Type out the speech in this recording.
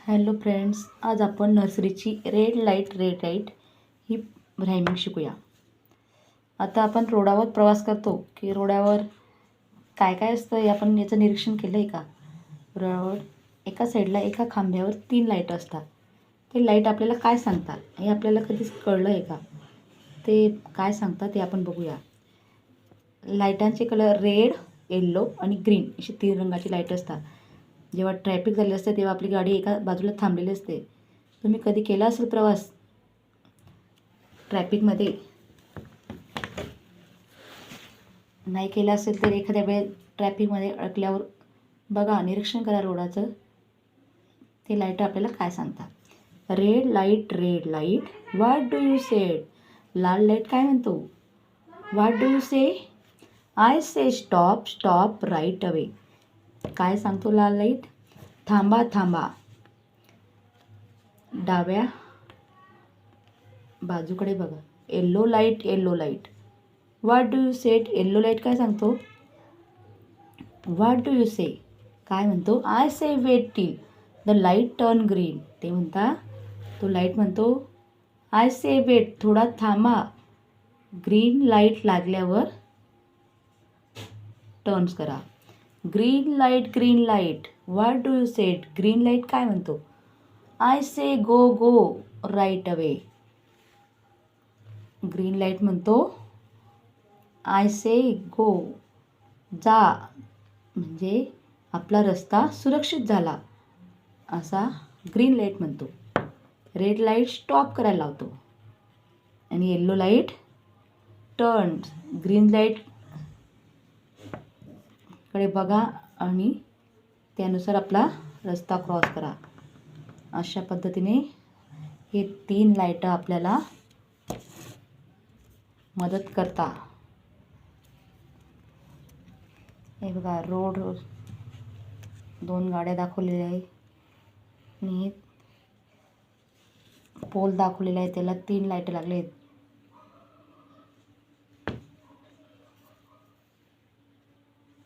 Hello friends, आज आपण नर्सरीची red light ही rhyming शिकूया. आता आपण रोडावर प्रवास करतो की रोडावर काय काय असतं हे आपण याचं निरीक्षण केलं आहे का? रोडावर एका साईडला एका खांब्यावर 3 लाईट असतात. ते लाईट आपल्याला काय सांगतात हे आपल्याला कधीच कळलं आहे का? ते काय सांगतात ते आपण बघूया. लाईटांचे कलर रेड, येल्लो आणि ग्रीन अशी 3 रंगाची लाईट असतात. जेव्हा ट्रॅफिक झाले असते तेव्हा आपली गाडी एका बाजूला थांबलेली असते. तुम्ही कधी केला असेल प्रवास ट्रॅफिकमध्ये? नाही केला असेल तर एखाद्या वेळेस ट्रॅफिकमध्ये अडकल्यावर बघा, निरीक्षण करा रोडाचं. ते लाईट आपल्याला काय सांगतात. Red light what do you said. लाल लाईट काय म्हणतो? What do you say? I say stop right away. काय सांगतो लाल लाईट? थांबा. डाव्या बाजूकडे बघा. Yellow light what do you said. Yellow light काय सांगतो? व्हॉट डू यू से काय म्हणतो? I say wait till the light turn green. ते तो लाईट म्हणतो आय से वेट, थोडा थांबा, ग्रीन लाईट लागल्यावर टर्न्स करा. Green light what do you said. Green light काय म्हणतो? I say go right away. Green light म्हणतो आय से गो, जा, म्हणजे आपला रस्ता सुरक्षित झाला असा ग्रीन लाईट म्हणतो. रेड लाईट स्टॉप करायला लावतो आणि yellow light turn. Green light कडे बघा आणि त्यानुसार आपला रस्ता क्रॉस करा. अशा पद्धतीने हे 3 लाईट आपल्याला मदत करता. हे बघा, रोड 2 गाड्या दाखवलेल्या आहे आणि पोल दाखवलेला आहे, त्याला 3 लाईट लागले आहेत.